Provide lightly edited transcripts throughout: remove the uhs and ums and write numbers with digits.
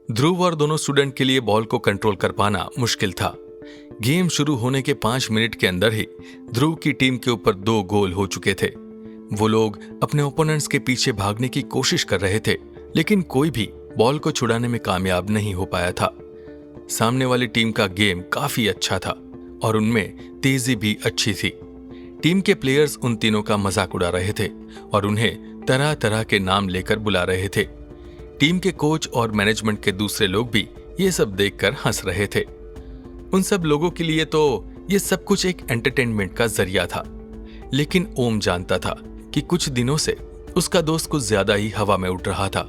ध्रुव और दोनों स्टूडेंट के लिए बॉल को कंट्रोल कर पाना मुश्किल था। गेम शुरू होने के 5 मिनट के अंदर ही ध्रुव की टीम के ऊपर 2 गोल हो चुके थे। वो लोग अपने ओपोनेंट्स के पीछे भागने की कोशिश कर रहे थे, लेकिन कोई भी बॉल को छुड़ाने में कामयाब नहीं हो पाया था। सामने वाली टीम का गेम काफी अच्छा था और उनमें तेजी भी अच्छी थी। टीम के प्लेयर्स उन तीनों का मजाक उड़ा रहे थे और उन्हें तरह तरह के नाम लेकर बुला रहे थे। टीम के कोच और मैनेजमेंट के दूसरे लोग भी ये सब देखकर हंस रहे थे। उन सब लोगों के लिए तो ये सब कुछ एक एंटरटेनमेंट का जरिया था, लेकिन ओम जानता था कि कुछ दिनों से उसका दोस्त कुछ ज्यादा ही हवा में उड़ रहा था,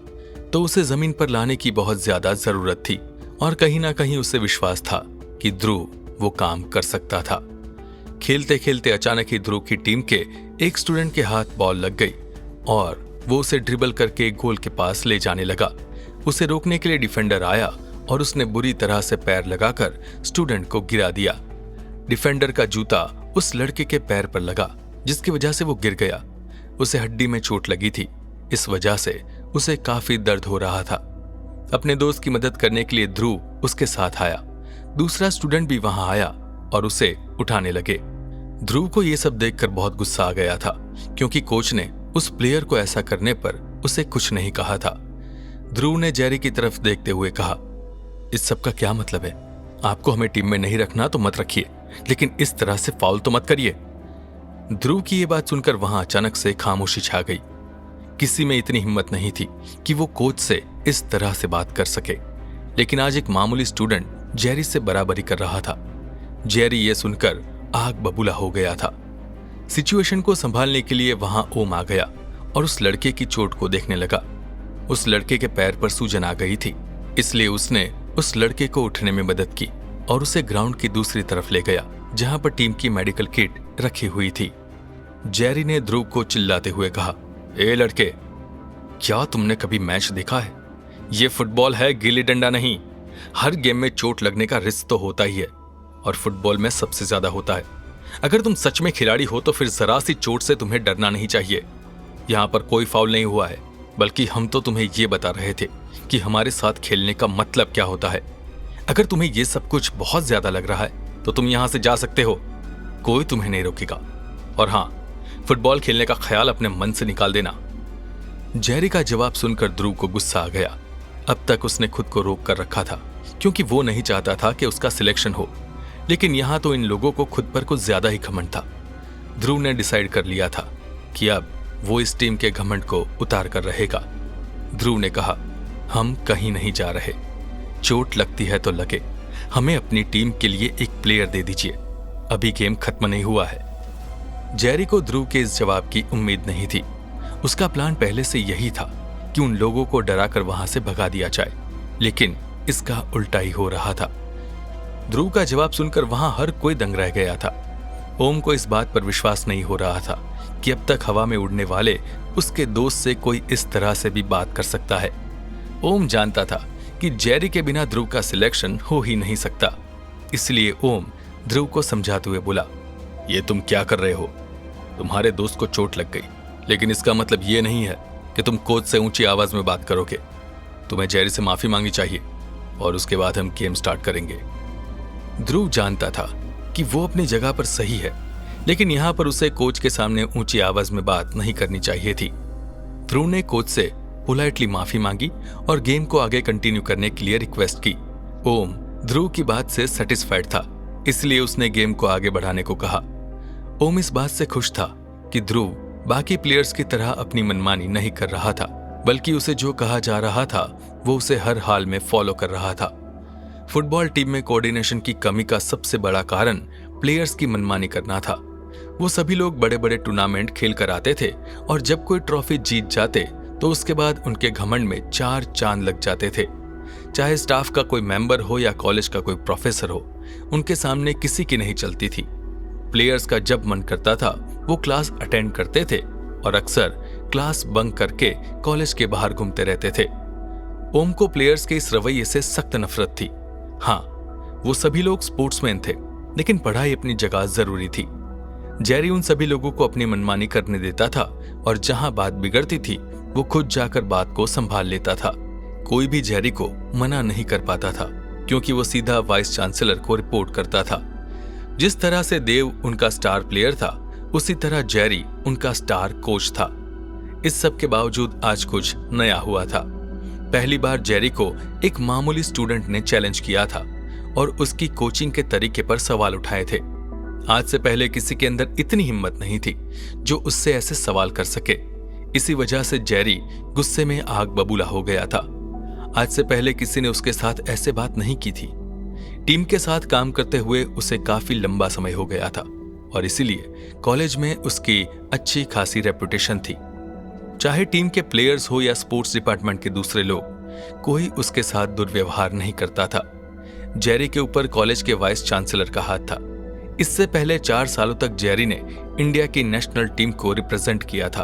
तो उसे जमीन पर लाने की बहुत ज्यादा जरूरत थी और कहीं ना कहीं उसे विश्वास था कि ध्रुव वो काम कर सकता था। खेलते खेलते अचानक ही ध्रुव की टीम के एक स्टूडेंट के हाथ बॉल लग गई और वो उसे ड्रिबल करके गोल के पास ले जाने लगा। उसे रोकने के लिए डिफेंडर आया और उसने बुरी तरह से पैर लगाकर स्टूडेंट को गिरा दिया। डिफेंडर का जूता उस लड़के के पैर पर लगा, जिसकी वजह से वो गिर गया। उसे हड्डी में चोट लगी थी, इस वजह से उसे काफी दर्द हो रहा था। अपने दोस्त की मदद करने के लिए ध्रुव उसके साथ आया। दूसरा स्टूडेंट भी वहां आया और उसे उठाने लगे। ध्रुव को यह सब देखकर बहुत गुस्सा आ गया था, क्योंकि कोच ने उस प्लेयर को ऐसा करने पर उसे कुछ नहीं कहा था। ध्रुव ने जेरी की तरफ देखते हुए कहा, इस सब का क्या मतलब है? आपको हमें टीम में नहीं रखना तो मत रखिए, लेकिन इस तरह से फाउल तो मत करिए। ध्रुव की यह बात सुनकर वहां अचानक से खामोशी छा गई। किसी में इतनी हिम्मत नहीं थी कि वो कोच से इस तरह से बात कर सके, लेकिन आज एक मामूली स्टूडेंट जेरी से बराबरी कर रहा था। जेरी ये सुनकर आग बबूला हो गया था। सिचुएशन को संभालने के लिए वहां ओम आ गया और उस लड़के की चोट को देखने लगा। उस लड़के के पैर पर सूजन आ गई थी, इसलिए उसने उस लड़के को उठने में मदद की और उसे ग्राउंड की दूसरी तरफ ले गया, जहां पर टीम की मेडिकल किट रखी हुई थी। जेरी ने ध्रुव को चिल्लाते हुए कहा, ए लड़के, क्या तुमने कभी मैच देखा है? ये फुटबॉल है, गिल्ली डंडा नहीं। हर गेम में चोट लगने का रिस्क तो होता ही है और फुटबॉल में सबसे ज्यादा होता है। अगर तुम सच में खिलाड़ी हो तो फिर जरा सी चोट से तुम्हें डरना नहीं चाहिए। यहां पर कोई फाउल नहीं हुआ है, बल्कि हम तो तुम्हें ये बता रहे थे कि हमारे साथ खेलने का मतलब क्या होता है। अगर तुम्हें ये सब कुछ बहुत ज्यादा लग रहा है तो तुम यहां से जा सकते हो, कोई तुम्हें नहीं रोकेगा। और हां, फुटबॉल खेलने का ख्याल अपने मन से निकाल देना। जेरी का जवाब सुनकर ध्रुव को गुस्सा आ गया। अब तक उसने खुद को रोक कर रखा था, क्योंकि वो नहीं चाहता था कि उसका सिलेक्शन हो, लेकिन यहां तो इन लोगों को खुद पर कुछ ज्यादा ही घमंड था। ध्रुव ने डिसाइड कर लिया था कि अब वो इस टीम के घमंड को उतार कर रहेगा। ध्रुव ने कहा, हम कहीं नहीं जा रहे। चोट लगती है तो लगे, हमें अपनी टीम के लिए एक प्लेयर दे दीजिए, अभी गेम खत्म नहीं हुआ है। जेरी को ध्रुव के इस जवाब की उम्मीद नहीं थी। उसका प्लान पहले से यही था कि उन लोगों को डराकर वहां से भगा दिया जाए, लेकिन इसका उल्टा ही हो रहा था। ध्रुव का जवाब सुनकर वहां हर कोई दंग रह गया था। ओम को इस बात पर विश्वास नहीं हो रहा था कि अब तक हवा में उड़ने वाले उसके दोस्त से कोई इस तरह से भी बात कर सकता है। ओम जानता था कि जेरी के बिना ध्रुव का सिलेक्शन हो ही नहीं सकता, इसलिए ओम ध्रुव को समझाते हुए बोला, ये तुम क्या कर रहे हो? तुम्हारे दोस्त को चोट लग गई, लेकिन इसका मतलब ये नहीं है कि तुम कोच से ऊंची आवाज में बात करोगे। तुम्हें जेरी से माफी मांगनी चाहिए और उसके बाद हम गेम स्टार्ट करेंगे। ध्रुव जानता था कि वो अपनी जगह पर सही है, लेकिन यहां पर उसे कोच के सामने ऊंची आवाज में बात नहीं करनी चाहिए थी। ध्रुव ने कोच से पोलाइटली माफी मांगी और गेम को आगे कंटिन्यू करने के लिए रिक्वेस्ट की। ओम ध्रुव की बात से सेटिस्फाइड था, इसलिए उसने गेम को आगे बढ़ाने को कहा। ओम इस बात से खुश था कि ध्रुव बाकी प्लेयर्स की तरह अपनी मनमानी नहीं कर रहा था, बल्कि उसे जो कहा जा रहा था वो उसे हर हाल में फॉलो कर रहा था। फुटबॉल टीम में कोऑर्डिनेशन की कमी का सबसे बड़ा कारण प्लेयर्स की मनमानी करना था। वो सभी लोग बड़े बड़े टूर्नामेंट खेल कर आते थे और जब कोई ट्रॉफी जीत जाते तो उसके बाद उनके घमंड में 4 चांद लग जाते थे। चाहे स्टाफ का कोई मेंबर हो या कॉलेज का कोई प्रोफेसर हो, उनके सामने किसी की नहीं चलती थी। प्लेयर्स का जब मन करता था वो क्लास अटेंड करते थे और अक्सर क्लास बंक करके कॉलेज के बाहर घूमते रहते थे। ओम को प्लेयर्स के इस रवैये से सख्त नफरत थी। हाँ, वो सभी लोग स्पोर्ट्समैन थे, लेकिन पढ़ाई अपनी जगह जरूरी थी। जेरी उन सभी लोगों को अपनी मनमानी करने देता था और जहां बात बिगड़ती थी वो खुद जाकर बात को संभाल लेता था। कोई भी जेरी को मना नहीं कर पाता था, क्योंकि वो सीधा वाइस चांसलर को रिपोर्ट करता था। जिस तरह से देव उनका स्टार प्लेयर था, उसी तरह जेरी उनका स्टार कोच था। इस सब के बावजूद आज कुछ नया हुआ था। पहली बार जेरी को एक मामूली स्टूडेंट ने चैलेंज किया था और उसकी कोचिंग के तरीके पर सवाल उठाए थे। आज से पहले किसी के अंदर इतनी हिम्मत नहीं थी जो उससे ऐसे सवाल कर सके। इसी वजह से जेरी गुस्से में आग बबूला हो गया था। आज से पहले किसी ने उसके साथ ऐसे बात नहीं की थी। टीम के साथ काम करते हुए उसे काफी लंबा समय हो गया था और इसीलिए कॉलेज में उसकी अच्छी खासी रेपुटेशन थी। चाहे टीम के प्लेयर्स हो या स्पोर्ट्स डिपार्टमेंट के दूसरे लोग, कोई उसके साथ दुर्व्यवहार नहीं करता था। जेरी के ऊपर कॉलेज के वाइस चांसलर का हाथ था। इससे पहले 4 सालों तक जेरी ने इंडिया की नेशनल टीम को रिप्रेजेंट किया था।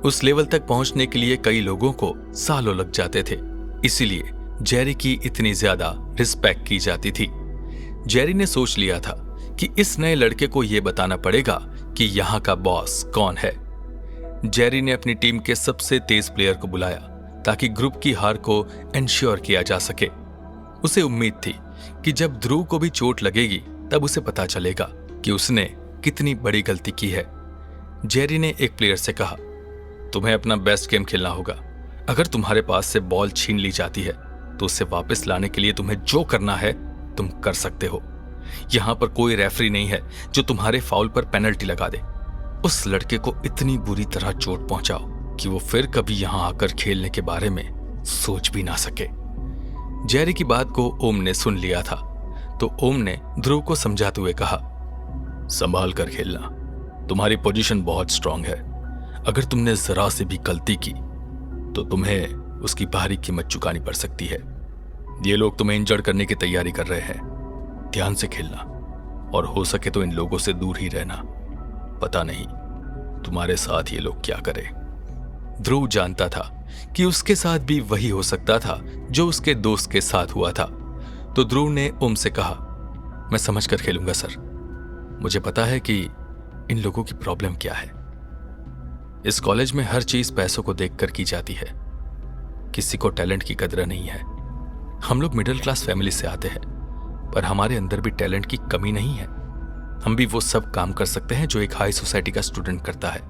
उस लेवल तक पहुंचने के लिए कई लोगों को सालों लग जाते थे, इसीलिए जेरी की इतनी ज्यादा रिस्पेक्ट की जाती थी। जेरी ने सोच लिया था कि इस नए लड़के को यह बताना पड़ेगा कि यहाँ का बॉस कौन है। जेरी ने अपनी टीम के सबसे तेज प्लेयर को बुलाया ताकि ग्रुप की हार को एंश्योर किया जा सके। उसे उम्मीद थी कि जब ध्रुव को भी चोट लगेगी तब उसे पता चलेगा कि उसने कितनी बड़ी गलती की है। जेरी ने एक प्लेयर से कहा, तुम्हें अपना बेस्ट गेम खेलना होगा। अगर तुम्हारे पास से बॉल छीन ली जाती है तो उसे वापस लाने के लिए तुम्हें जो करना है तुम कर सकते हो। यहां पर कोई रेफरी नहीं है जो तुम्हारे फाउल पर पेनल्टी लगा दे। उस लड़के को इतनी बुरी तरह चोट पहुंचाओ कि वो फिर कभी यहां आकर खेलने के बारे में सोच भी ना सके। जेरी की बात को ओम ने सुन लिया था, तो ओम ने ध्रुव को समझाते हुए कहा, संभाल कर खेलना, तुम्हारी पोजीशन बहुत स्ट्रांग है। अगर तुमने जरा से भी गलती की तो तुम्हें उसकी भारी कीमत चुकानी पड़ सकती है। ये लोग तुम्हें इंजर्ड करने की तैयारी कर रहे हैं। ध्यान से खेलना और हो सके तो इन लोगों से दूर ही रहना। पता नहीं तुम्हारे साथ ये लोग क्या करें। ध्रुव जानता था कि उसके साथ भी वही हो सकता था जो उसके दोस्त के साथ हुआ था, तो ध्रुव ने ओम से कहा, मैं समझ कर खेलूंगा सर। मुझे पता है कि इन लोगों की प्रॉब्लम क्या है। इस कॉलेज में हर चीज पैसों को देखकर की जाती है। किसी को टैलेंट की कदर नहीं है। हम लोग मिडिल क्लास फैमिली से आते हैं, पर हमारे अंदर भी टैलेंट की कमी नहीं है। हम भी वो सब काम कर सकते हैं जो एक हाई सोसाइटी का स्टूडेंट करता है।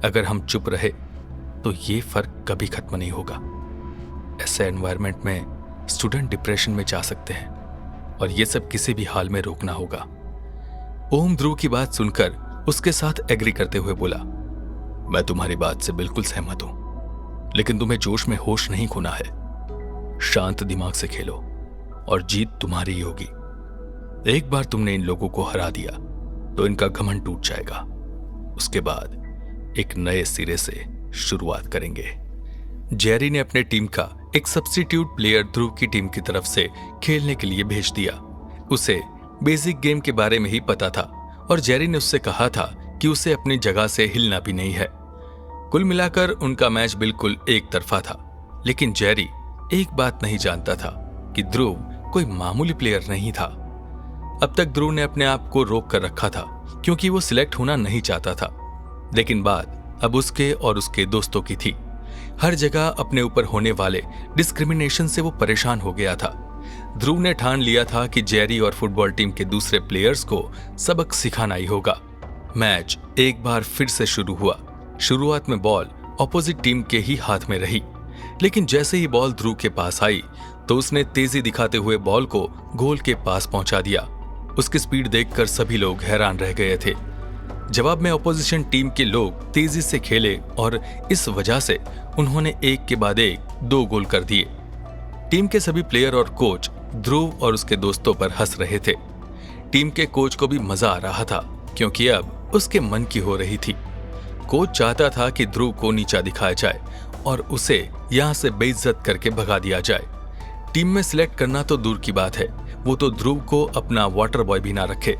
अगर हम चुप रहे तो ये फर्क कभी खत्म नहीं होगा। ऐसे एनवायरनमेंट में स्टूडेंट डिप्रेशन में जा सकते हैं और ये सब किसी भी हाल में रोकना होगा। ओम ध्रुव की बात सुनकर उसके साथ एग्री करते हुए बोला, मैं तुम्हारी बात से बिल्कुल सहमत हूं, लेकिन तुम्हें जोश में होश नहीं खोना है। शांत दिमाग से खेलो और जीत तुम्हारी ही होगी। एक बार तुमने इन लोगों को हरा दिया तो इनका घमंड टूट जाएगा। उसके बाद एक नए सिरे से शुरुआत करेंगे। जेरी ने अपने टीम का एक सब्स्टिट्यूट प्लेयर ध्रुव की टीम की तरफ से खेलने के लिए भेज दिया। उसे बेसिक गेम के बारे में ही पता था और जेरी ने उससे कहा था कि उसे अपनी जगह से हिलना भी नहीं है। कुल मिलाकर उनका मैच बिल्कुल एक तरफा था, लेकिन जेरी एक बात नहीं जानता था कि ध्रुव कोई मामूली प्लेयर नहीं था। अब तक ध्रुव ने अपने आप को रोक कर रखा था क्योंकि वो सिलेक्ट होना नहीं चाहता था, लेकिन बात अब उसके और उसके दोस्तों की थी। हर जगह अपने ऊपर होने वाले डिस्क्रिमिनेशन से वो परेशान हो गया था। ध्रुव ने ठान लिया था कि जेरी और फुटबॉल टीम के दूसरे प्लेयर्स को सबक सिखाना ही होगा। मैच एक बार फिर से शुरू हुआ। शुरुआत में बॉल ऑपोजिट टीम के ही हाथ में रही, लेकिन जैसे ही बॉल ध्रुव के पास आई तो उसने तेजी दिखाते हुए बॉल को गोल के पास पहुंचा दिया। उसकी स्पीड देखकर सभी लोग हैरान रह गए थे। जवाब में ऑपोजिशन टीम के लोग तेजी से खेले और इस वजह से उन्होंने एक के बाद एक 2 गोल कर दिए। टीम के सभी प्लेयर और कोच ध्रुव और उसके दोस्तों पर हंस रहे थे। टीम के कोच को भी मजा आ रहा था क्योंकि अब उसके मन की हो रही थी। कोच चाहता था कि ध्रुव को नीचा दिखाया जाए और उसे यहां से बेइज्जत करके भगा दिया जाए। टीम में सिलेक्ट करना तो दूर की बात है, वो तो ध्रुव को अपना वाटर बॉय भी ना रखे।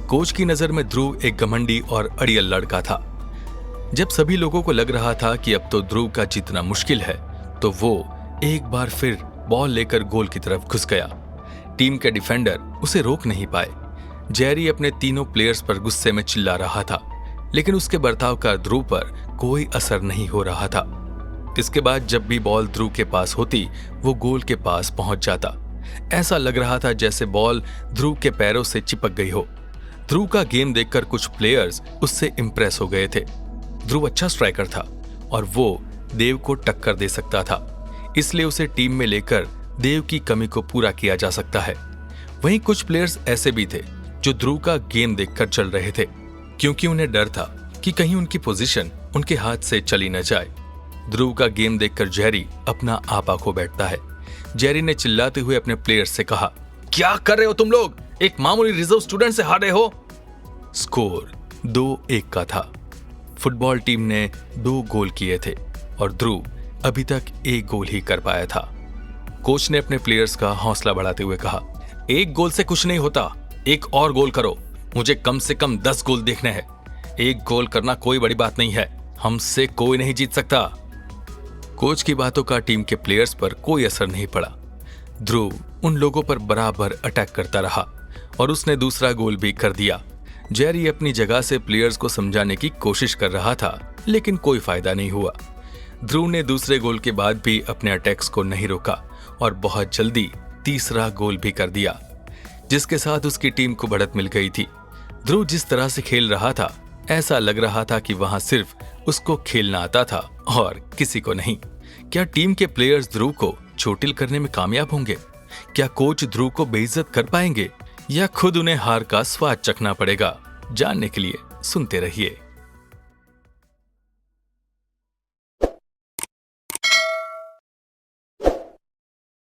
कोच की नजर में ध्रुव एक घमंडी और अड़ियल लड़का था। जब सभी लोगों को लग रहा था कि अब तो ध्रुव का जीतना मुश्किल है, तो वो एक बार फिर बॉल लेकर गोल की तरफ घुस गया। टीम के डिफेंडर उसे रोक नहीं पाए। जेरी अपने तीनों प्लेयर्स पर गुस्से में चिल्ला रहा था, लेकिन उसके बर्ताव का ध्रुव पर कोई असर नहीं हो रहा था। इसके बाद जब भी बॉल ध्रुव के पास होती वो गोल के पास पहुंच जाता। ऐसा लग रहा था जैसे बॉल ध्रुव के पैरों से चिपक गई हो। ध्रुव का गेम देखकर कुछ प्लेयर्स उससे इंप्रेस हो गए थे। ध्रुव अच्छा स्ट्राइकर था और वो देव को टक्कर दे सकता था, इसलिए उसे टीम में लेकर देव की कमी को पूरा किया जा सकता है। वहीं कुछ प्लेयर्स ऐसे भी थे जो ध्रुव का गेम देखकर चल रहे थे, क्योंकि उन्हें डर था कि कहीं उनकी पोजीशन उनके हाथ से चली न जाए। ध्रुव का गेम देखकर जेरी अपना आपा खो बैठता है। जेरी ने चिल्लाते हुए अपने प्लेयर्स से कहा, क्या कर रहे हो तुम लोग? एक मामूली रिजर्व स्टूडेंट से हारे हो। स्कोर 2-1 का था। फुटबॉल टीम ने 2 गोल किए थे और ध्रुव अभी तक 1 गोल ही कर पाया था। कोच ने अपने प्लेयर्स का हौसला बढ़ाते हुए कहा, 1 गोल से कुछ नहीं होता, 1 और गोल करो। मुझे कम से कम 10 गोल देखने हैं। 1 गोल करना कोई बड़ी बात नहीं है, हमसे कोई नहीं जीत सकता। कोच की बातों का टीम के प्लेयर्स पर कोई असर नहीं पड़ा। ध्रुव उन लोगों पर बराबर अटैक करता रहा और उसने दूसरा गोल भी कर दिया। जेरी अपनी जगह से प्लेयर्स को समझाने की कोशिश कर रहा था, लेकिन कोई फायदा नहीं हुआ। ध्रुव ने दूसरे गोल के बाद भी अपने अटैक्स को नहीं रोका और बहुत जल्दी तीसरा गोल भी कर दिया, जिसके साथ उसकी टीम को बढ़त मिल गई थी। ध्रुव जिस तरह से खेल रहा था, ऐसा लग रहा था कि वहां सिर्फ उसको खेलना आता था और किसी को नहीं। क्या टीम के प्लेयर्स ध्रुव को चोटिल करने में कामयाब होंगे? क्या कोच ध्रुव को बेइज्जत कर पाएंगे या खुद उन्हें हार का स्वाद चखना पड़ेगा? जानने के लिए सुनते रहिए।